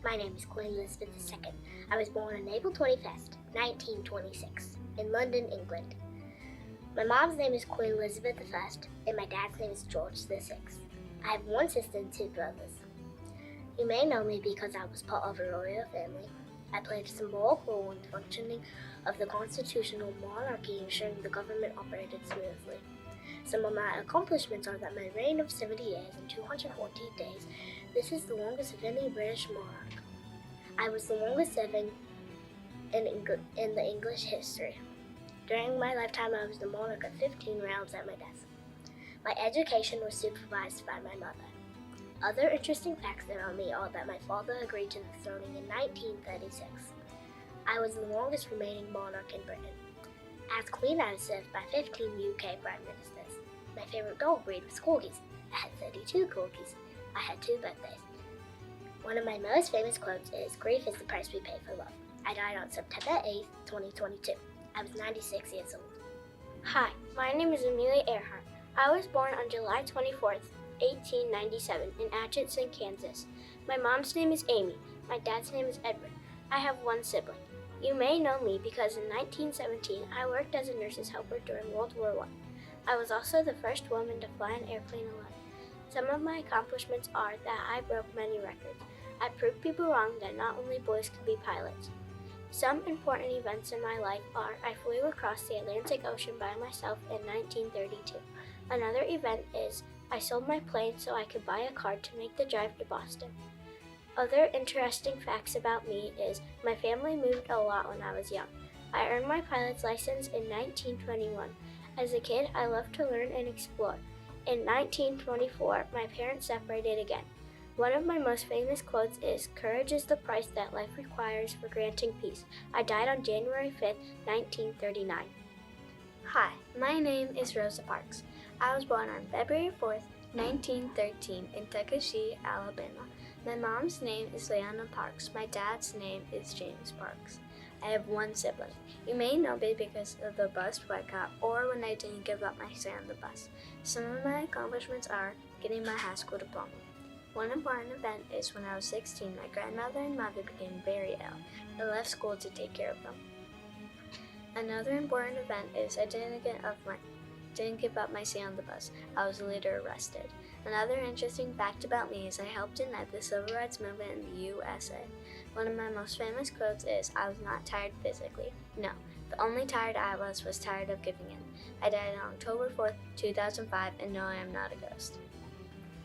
My name is Queen Elizabeth II. I was born on April 21st, 1926, in London, England. My mom's name is Queen Elizabeth I, and my dad's name is George VI. I have one sister and two brothers. You may know me because I was part of a royal family. I played a symbolic role in the functioning of the constitutional monarchy, ensuring the government operated smoothly. Some of my accomplishments are that my reign of 70 years and 214 days, this is the longest of any British monarch. I was the longest serving in the English history. During my lifetime, I was the monarch of 15 rounds at my desk. My education was supervised by my mother. Other interesting facts about me are that my father agreed to the throne in 1936. I was the longest remaining monarch in Britain. As Queen, I was served by 15 UK Prime Ministers. My favorite dog breed was Corgis. I had 32 Corgis. I had 2 birthdays. One of my most famous quotes is, "Grief is the price we pay for love." I died on September 8th, 2022. I was 96 years old. Hi, my name is Amelia Earhart. I was born on July 24th, 1897 in Atchison, Kansas. My mom's name is Amy. My dad's name is Edward. I have one sibling. You may know me because in 1917 I worked as a nurse's helper during World War I. I was also the first woman to fly an airplane alone. Some of my accomplishments are that I broke many records. I proved people wrong that not only boys could be pilots. Some important events in my life are I flew across the Atlantic Ocean by myself in 1932. Another event is I sold my plane so I could buy a car to make the drive to Boston. Other interesting facts about me is my family moved a lot when I was young. I earned my pilot's license in 1921. As a kid, I loved to learn and explore. In 1924, my parents separated again. One of my most famous quotes is, "Courage is the price that life requires for granting peace." I died on January 5th, 1939. Hi, my name is Rosa Parks. I was born on February 4th, 1913 in Tuckasegee, Alabama. My mom's name is Leanna Parks. My dad's name is James Parks. I have one sibling. You may know me because of the bus boycott or when I didn't give up my say on the bus. Some of my accomplishments are getting my high school diploma. One important event is when I was 16, my grandmother and mother became very ill. I left school to take care of them. Another important event is I didn't give up my say on the bus. I was later arrested. Another interesting fact about me is I helped ignite the civil rights movement in the USA. One of my most famous quotes is, "I was not tired physically. No, the only tired I was tired of giving in." I died on October 4th, 2005, and no, I am not a ghost.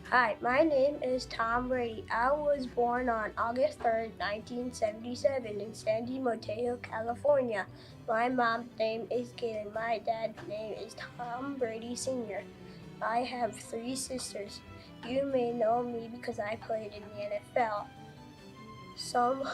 Hi, my name is Tom Brady. I was born on August 3rd, 1977 in San Mateo, California. My mom's name is Kaylin. My dad's name is Tom Brady Sr. I have 3 sisters. You may know me because I played in the NFL. Some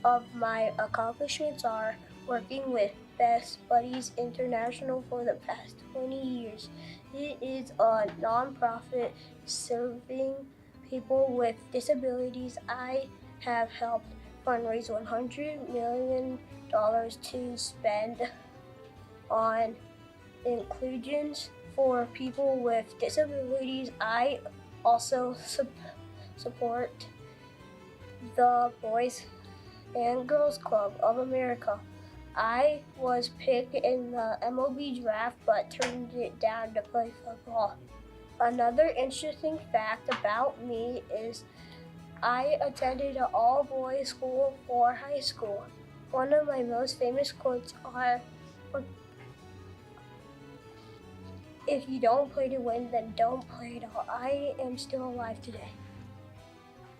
of my accomplishments are working with Best Buddies International for the past 20 years. It is a nonprofit serving people with disabilities. I have helped fundraise $100 million to spend on inclusions for people with disabilities. I also support the Boys and Girls Club of America. I was picked in the MLB draft but turned it down to play football. Another interesting fact about me is I attended an all-boys school for high school. One of my most famous quotes are, "If you don't play to win, then don't play at all." I am still alive today.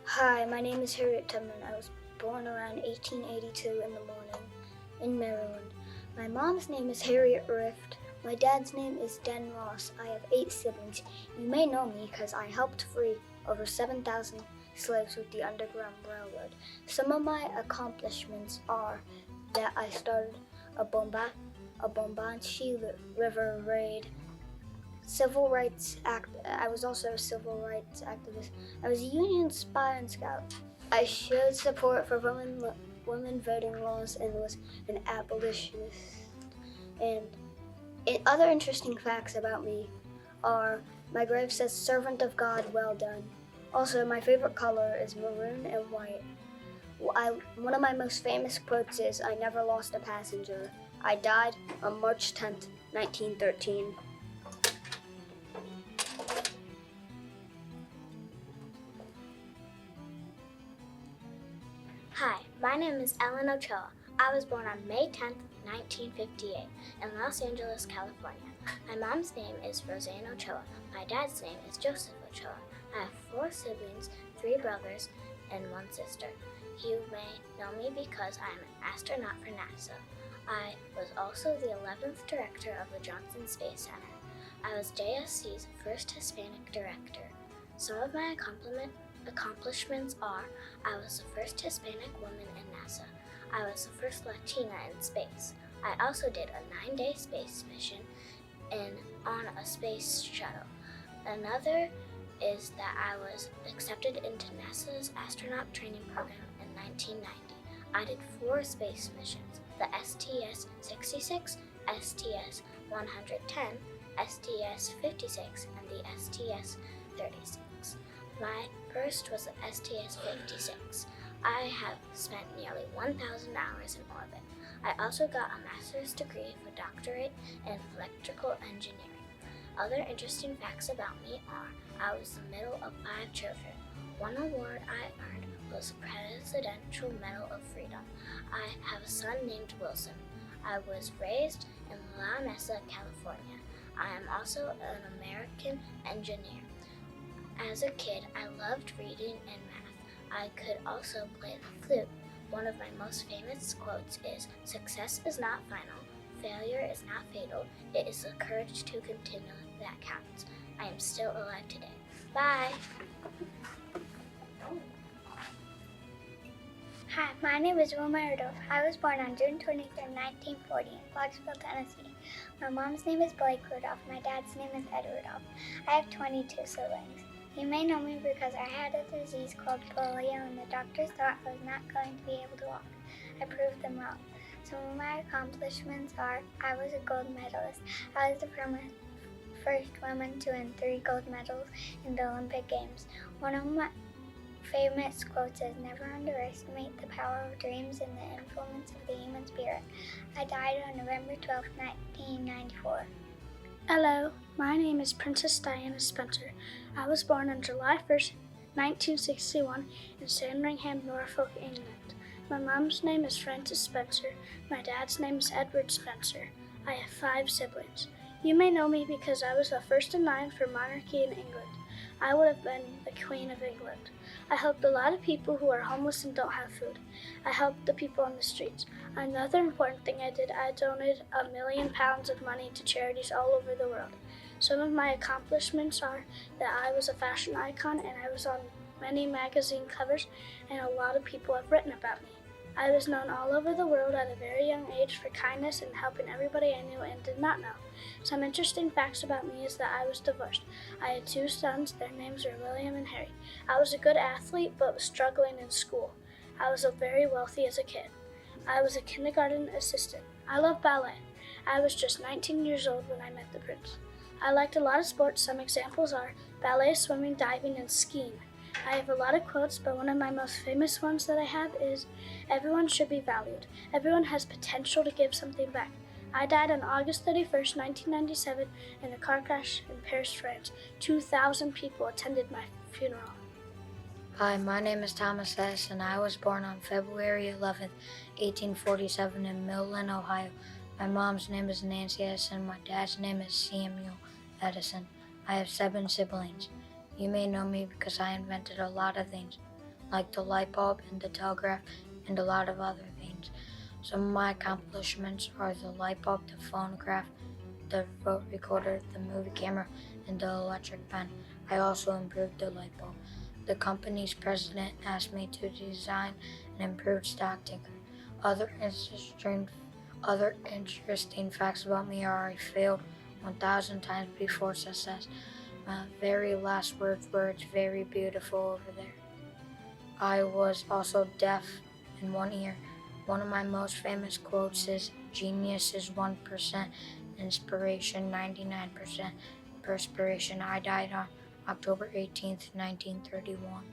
Hi, my name is Harriet Tubman. I was born around 1882 in the morning in Maryland. My mom's name is Harriet Rift. My dad's name is Den Ross. I have 8 siblings. You may know me because I helped free over 7,000 slaves with the Underground Railroad. Some of my accomplishments are that I started a Bombanshi River raid, civil rights act. I was also a civil rights activist. I was a Union spy and scout. I showed support for women voting laws and was an abolitionist. And other interesting facts about me are my grave says, "Servant of God, well done." Also, my favorite color is maroon and white. One of my most famous quotes is, "I never lost a passenger. I died on March 10th, 1913. Hi, my name is Ellen Ochoa. I was born on May 10th, 1958, in Los Angeles, California. My mom's name is Roseanne Ochoa. My dad's name is Joseph Ochoa. I have 4 siblings, 3 brothers, and 1 sister. You may know me because I am an astronaut for NASA. I was also the 11th director of the Johnson Space Center. I was JSC's first Hispanic director. Some of my accomplishments are: I was the first Hispanic woman in NASA. I was the first Latina in space. I also did a 9-day space mission on a space shuttle. Another is that I was accepted into NASA's astronaut training program in 1990. I did 4 space missions: the STS-66, STS-110, STS-56, and the STS-36. My first was the STS-56. I have spent nearly 1,000 hours in orbit. I also got a master's degree for doctorate in electrical engineering. Other interesting facts about me are: I was the middle of 5 children. One award I earned was the Presidential Medal of Freedom. I have a son named Wilson. I was raised in La Mesa, California. I am also an American engineer. As a kid, I loved reading and math. I could also play the flute. One of my most famous quotes is, "Success is not final. Failure is not fatal. It is the courage to continue that counts." I am still alive today. Bye! Hi, my name is Wilma Rudolph. I was born on June 23, 1940 in Clarksville, Tennessee. My mom's name is Blake Rudolph. My dad's name is Ed Rudolph. I have 22 siblings. You may know me because I had a disease called polio and the doctors thought I was not going to be able to walk. I proved them wrong. Some of my accomplishments are: I was a gold medalist. I was the first woman to win 3 gold medals in the Olympic Games. One of my famous quotes is, "Never underestimate the power of dreams and the influence of the human spirit." I died on November 12, 1994. Hello, my name is Princess Diana Spencer. I was born on July 1st, 1961 in Sandringham, Norfolk, England. My mom's name is Frances Spencer. My dad's name is Edward Spencer. I have 5 siblings. You may know me because I was the first in line for monarchy in England. I would have been the Queen of England. I helped a lot of people who are homeless and don't have food. I helped the people on the streets. Another important thing I did, I donated £1 million of money to charities all over the world. Some of my accomplishments are that I was a fashion icon and I was on many magazine covers, and a lot of people have written about me. I was known all over the world at a very young age for kindness and helping everybody I knew and did not know. Some interesting facts about me is that I was divorced. I had 2 sons. Their names were William and Harry. I was a good athlete but was struggling in school. I was very wealthy as a kid. I was a kindergarten assistant. I love ballet. I was just 19 years old when I met the prince. I liked a lot of sports. Some examples are ballet, swimming, diving, and skiing. I have a lot of quotes, but one of my most famous ones that I have is, "Everyone should be valued. Everyone has potential to give something back." I died on August 31st, 1997 in a car crash in Paris, France. 2,000 people attended my funeral. Hi, my name is Thomas S., and I was born on February 11th, 1847 in Millen, Ohio. My mom's name is Nancy S., and my dad's name is Samuel Edison. I have 7 siblings. You may know me because I invented a lot of things, like the light bulb and the telegraph and a lot of other things. Some of my accomplishments are the light bulb, the phonograph, the vote recorder, the movie camera, and the electric pen. I also improved the light bulb. The company's president asked me to design an improved stock ticker. Other interesting facts about me are I failed 1,000 times before success. My very last words were, "It's very beautiful over there." I was also deaf in one ear. One of my most famous quotes is, "Genius is 1%, inspiration 99%, perspiration." I died on October 18th, 1931.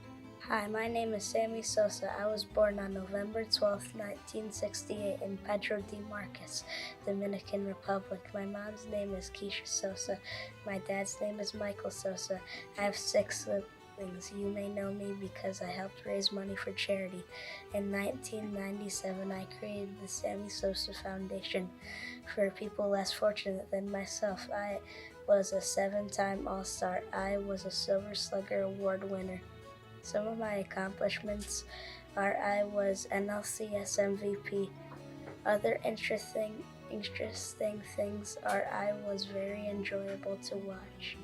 Hi, my name is Sammy Sosa. I was born on November 12th, 1968 in Pedro de Marcos, Dominican Republic. My mom's name is Keisha Sosa. My dad's name is Michael Sosa. I have 6 siblings. You may know me because I helped raise money for charity. In 1997, I created the Sammy Sosa Foundation for people less fortunate than myself. I was a 7-time All-Star. I was a Silver Slugger Award winner. Some of my accomplishments are I was NLCS MVP. Other interesting things are I was very enjoyable to watch.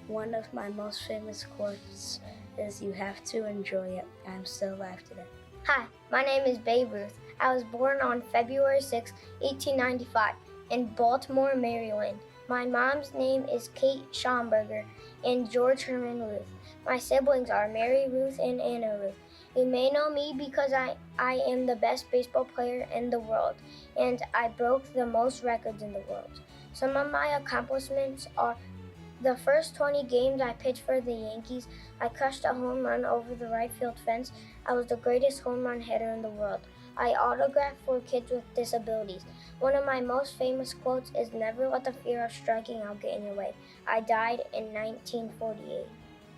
One of my most famous quotes is, "You have to enjoy it." I'm still alive today. Hi, my name is Babe Ruth. I was born on February 6, 1895 in Baltimore, Maryland. My mom's name is Kate Schomburger and George Herman Ruth. My siblings are Mary Ruth and Anna Ruth. You may know me because I am the best baseball player in the world, and I broke the most records in the world. Some of my accomplishments are the first 20 games I pitched for the Yankees, I crushed a home run over the right field fence. I was the greatest home run hitter in the world. I autographed for kids with disabilities. One of my most famous quotes is, "Never let the fear of striking out get in your way." I died in 1948.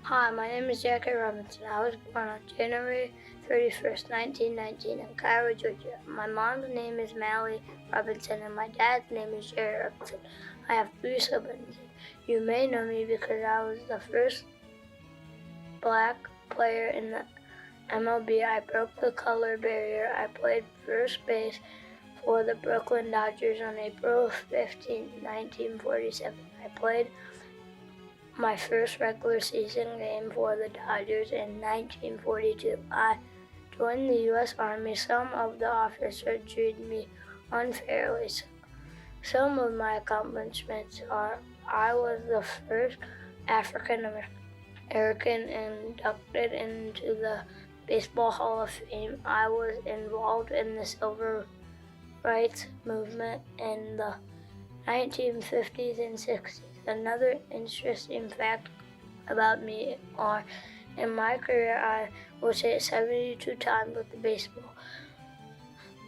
Hi, my name is Jackie Robinson. I was born on January 31st, 1919 in Cairo, Georgia. My mom's name is Mally Robinson and my dad's name is Jerry Robinson. I have 3 siblings. You may know me because I was the first black player in the MLB. I broke the color barrier. I played first base for the Brooklyn Dodgers on April 15, 1947. I played my first regular season game for the Dodgers in 1942. I joined the U.S. Army. Some of the officers treated me unfairly. Some of my accomplishments are I was the first African American inducted into the Baseball Hall of Fame. I was involved in the civil rights movement in the 1950s and 60s. Another interesting fact about me are in my career I was hit 72 times with the baseball.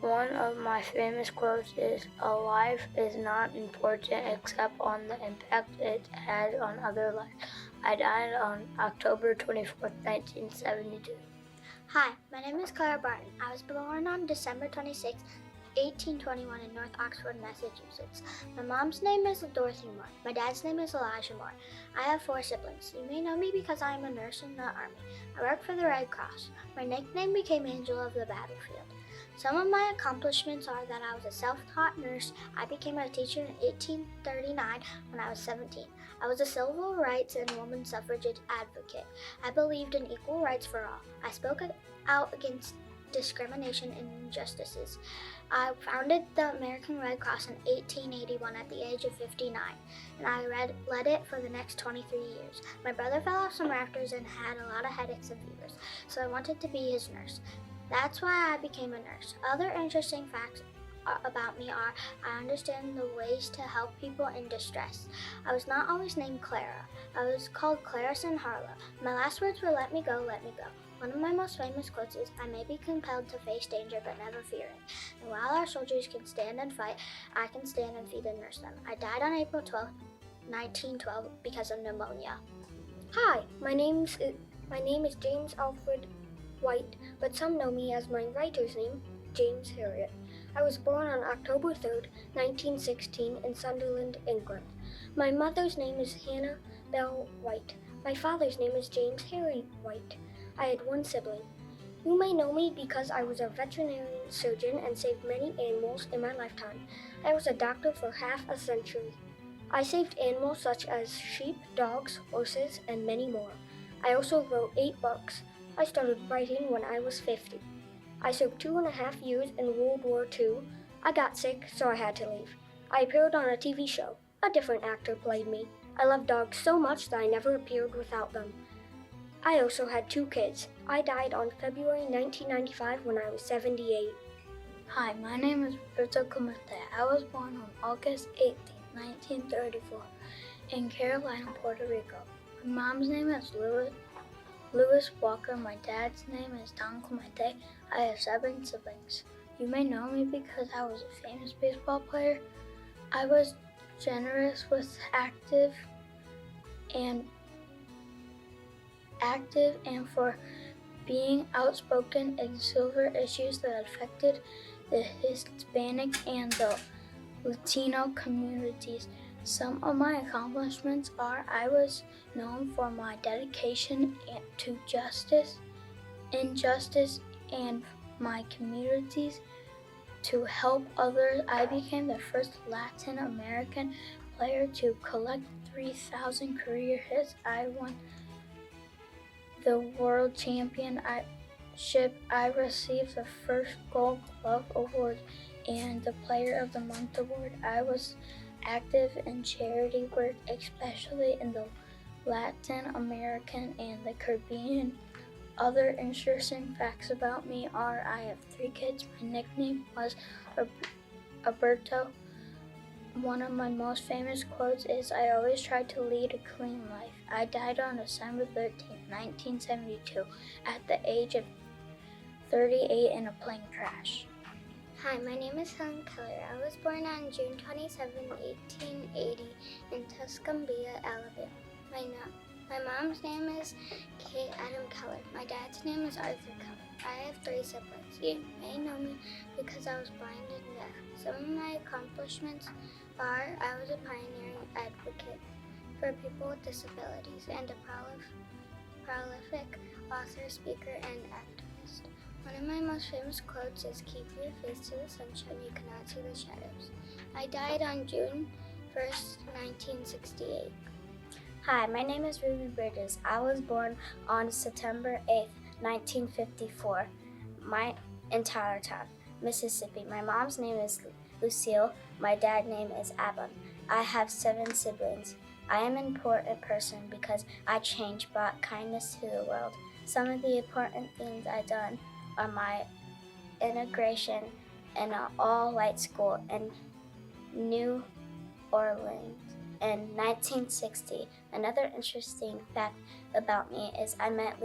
One of my famous quotes is, "A life is not important except on the impact it has on other lives." I died on October 24th, 1972. Hi, my name is Clara Barton. I was born on December 26, 1821 in North Oxford, Massachusetts. My mom's name is Dorothy Moore. My dad's name is Elijah Moore. I have 4 siblings. You may know me because I am a nurse in the Army. I work for the Red Cross. My nickname became Angel of the Battlefield. Some of my accomplishments are that I was a self-taught nurse. I became a teacher in 1839 when I was 17. I was a civil rights and woman suffrage advocate. I believed in equal rights for all. I spoke out against discrimination and injustices. I founded the American Red Cross in 1881 at the age of 59, and I led it for the next 23 years. My brother fell off some rafters and had a lot of headaches and fevers, so I wanted to be his nurse. That's why I became a nurse. Other interesting facts about me are I understand the ways to help people in distress. I was not always named Clara. I was called Clarison Harlow. My last words were, "Let me go, let me go." One of my most famous quotes is, "I may be compelled to face danger, but never fear it. And while our soldiers can stand and fight, I can stand and feed and nurse them." I died on April 12, 1912 because of pneumonia. Hi, my name is James Alfred White, but some know me as my writer's name, James Harriet. I was born on October 3rd, 1916 in Sunderland, England. My mother's name is Hannah Bell White. My father's name is James Harry White. I had 1 sibling. You may know me because I was a veterinary surgeon and saved many animals in my lifetime. I was a doctor for half a century. I saved animals such as sheep, dogs, horses, and many more. I also wrote 8 books. I started writing when I was 50. I served 2.5 years in World War II. I got sick, so I had to leave. I appeared on a TV show. A different actor played me. I love dogs so much that I never appeared without them. I also had 2 kids. I died on February 1995 when I was 78. Hi, my name is Roberto Comete. I was born on August 18, 1934 in Carolina, Puerto Rico. My mom's name is Lewis Walker. My dad's name is Don Clemente. I have 7 siblings. You may know me because I was a famous baseball player. I was generous with active and for being outspoken in civil issues that affected the Hispanic and the Latino communities. Some of my accomplishments are I was known for my dedication to injustice, and my communities to help others. I became the first Latin American player to collect 3,000 career hits. I won the World Championship. I received the first Gold Glove Award and the Player of the Month Award. I was active in charity work, especially in the Latin American and the Caribbean. Other interesting facts about me are I have 3 kids. My nickname was Alberto. One of my most famous quotes is, I always try to lead a clean life. I died on December 13, 1972, at the age of 38 in a plane crash. Hi, my name is Helen Keller. I was born on June 27, 1880 in Tuscumbia, Alabama. My mom's name is Kate Adam Keller. My dad's name is Arthur Keller. I have 3 siblings. You may know me because I was blind and deaf. Some of my accomplishments are I was a pioneering advocate for people with disabilities and a prolific author, speaker, and activist. One of my most famous quotes is, keep your face to the sunshine, you cannot see the shadows. I died on June 1st, 1968. Hi, my name is Ruby Bridges. I was born on September 8th, 1954, in Tylertown, Mississippi. My mom's name is Lucille. My dad's name is Abba. I have 7 siblings. I am an important person because I brought kindness to the world. Some of the important things I've done are my integration in an all-white school in New Orleans in 1960. Another interesting fact about me is I met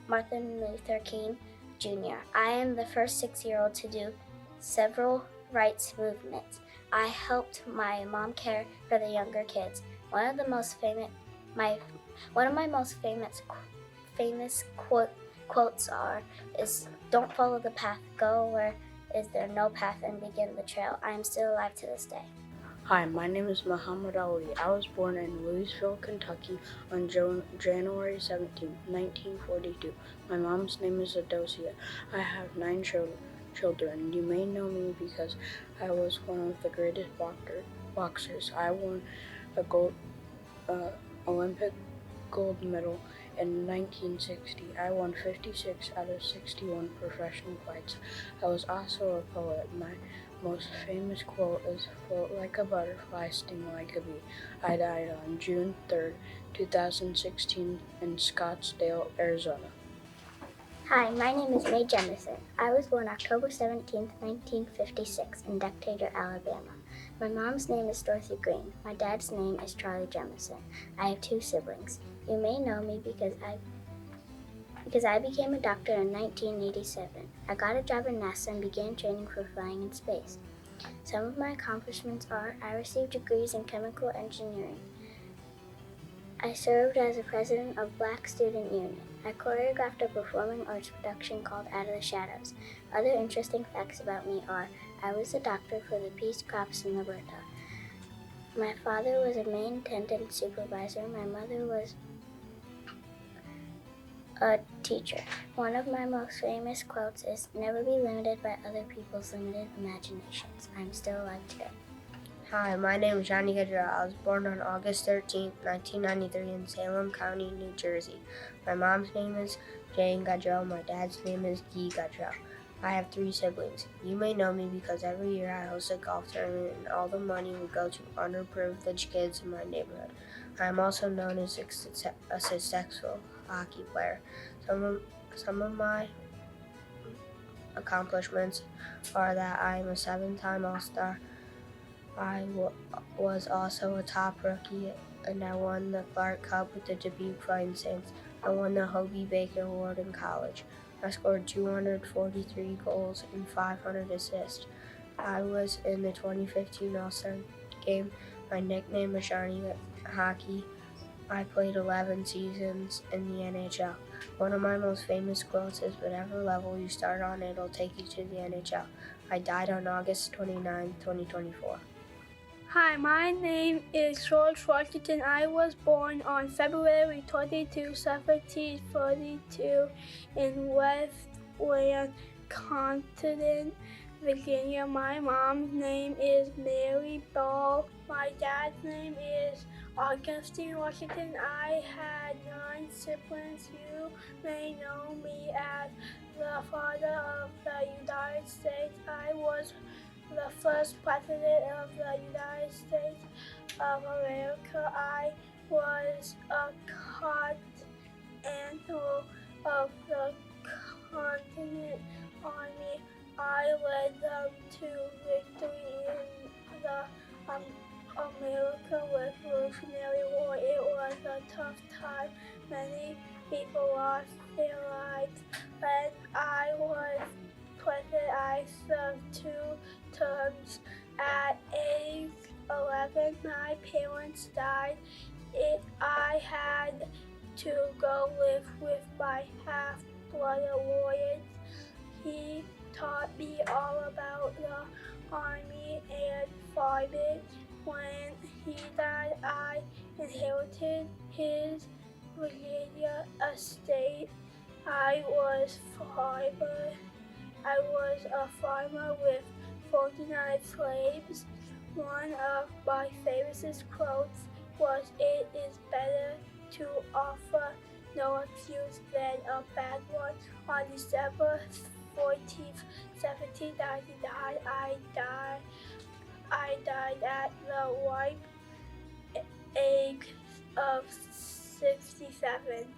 Martin Luther King Jr. I am the first 6-year-old to do several rights movements. I helped my mom care for the younger kids. One of my most famous quotes is don't follow the path, go where is there no path and begin the trail. I am still alive to this day. Hi, my name is Muhammad Ali. I was born in Louisville, Kentucky on January 17, 1942. My mom's name is Adosia. I have 9 children. You may know me because I was one of the greatest boxers. I won a Olympic gold medal in 1960. I won 56 out of 61 professional fights. I was also a poet. My most famous quote is, float like a butterfly, sting like a bee. I died on June 3rd, 2016 in Scottsdale, Arizona. Hi, my name is Mae Jemison. I was born October 17, 1956 in Decatur, Alabama. My mom's name is Dorothy Green. My dad's name is Charlie Jemison. I have 2 siblings. You may know me because I became a doctor in 1987. I got a job in NASA and began training for flying in space. Some of my accomplishments are I received degrees in chemical engineering. I served as the president of Black Student Union. I choreographed a performing arts production called Out of the Shadows. Other interesting facts about me are I was a doctor for the Peace Crops in Alberta. My father was a maintenance supervisor. My mother was a teacher. One of my most famous quotes is, never be limited by other people's limited imaginations. I'm still alive today. Hi, my name is Johnny Gaudreau. I was born on August 13, 1993 in Salem County, New Jersey. My mom's name is Jane Gaudreau. My dad's name is Guy Gaudreau. I have 3 siblings. You may know me because every year I host a golf tournament and all the money would go to underprivileged kids in my neighborhood. I am also known as a successful hockey player. Some of my accomplishments are that I am a 7-time All-Star. I was also a top rookie and I won the Clark Cup with the Dubuque Flying Saints. I won the Hobie Baker Award in college. I scored 243 goals and 500 assists. I was in the 2015 All-Star game. My nickname was Johnny Hockey. I played 11 seasons in the NHL. One of my most famous quotes is, whatever level you start on, it'll take you to the NHL. I died on August 29, 2024. Hi, my name is George Washington. I was born on February 22, 1742 in Westland, Continent, Virginia. My mom's name is Mary Ball. My dad's name is Augustine Washington. I had 9 siblings. You may know me as the father of the United States. I was the first president of the United States of America. I was a continental of the Continent Army. I led them to victory in the American Revolutionary War. It was a tough time. Many people lost their lives. When I was president, I served 2 terms. At age 11, my parents died. I had to go live with my half-brother Lawrence. He taught me all about the Army and farming. When he died, I inherited his Virginia estate. I was a farmer with 49 slaves. One of my favorite quotes was, "It is better to offer no excuse than a bad one." On December 14th, 1799, I died at the ripe age of 67.